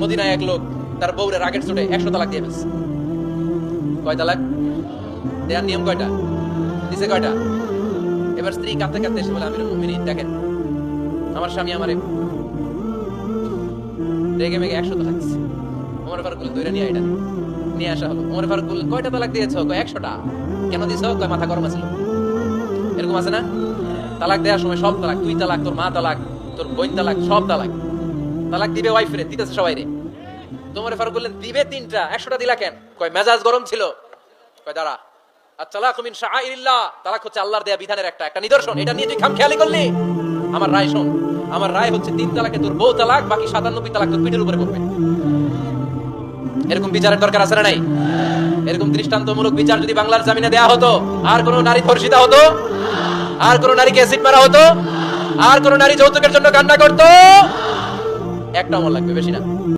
মদিনায় এক লোক তার বউরে রাগের চোটে 100 তালাক দিয়ে ফেলছে। কয় তালাক দেওয়ার নিয়ম কয়টা? দিছে কয়টা? এবার স্ত্রী কাঁদতে কাঁদতে এসে বলে, আমিরুল মুমিনিন দেখেন, আমার স্বামী আমারে রেগে মেগে 100 তালাক দিচ্ছে। ওমর ফারুক বলে, দইরা নিয়ে এটা নিয়ে আসা হলো। ওমর ফারুক বলে, কয়টা তালাক দিয়েছো? কয় 100টা। কেন দিছো? কয় মাথা গরম আছিল। এরকম আছে না? তালাক দেওয়ার সময় সব তালাক, তুই তালাক, তোর মা তালাক, তোর বোন তালাক, সব তালাক। তালাক দিবে ওয়াইফ রে, দিতেছে সবাই রে। তোমার ফারুক বললেন, দিবে 3টা, 100টা দিলা কেন? কয় মেজাজ গরম ছিল। কয় দাঁড়া, আত-তালাকু মিন শাআইরিল্লাহ, তালাক হচ্ছে আল্লাহর দেয়া বিধানের একটা নিদর্শন। এটা নিয়ে তুই খামখেয়ালি করলি? আমার রায় শোন। আমার রায় হচ্ছে 3 তালাকে তোর বউ তালাক, বাকি 97 তালাক তোর পিঠের উপরে পড়বে। এরকম বিচারের দরকার আছে না নাই? এরকম দৃষ্টান্তমূলক বিচার যদি বাংলার জমিনে দেয়া হতো, আর কোন নারী ধর্ষিতা হতো? আর কোন নারীকে অ্যাসিড মারা হতো? আর কোন নারী যৌতুকের জন্য কান্না করতো? একটা আমল লাগবে, বেশি না।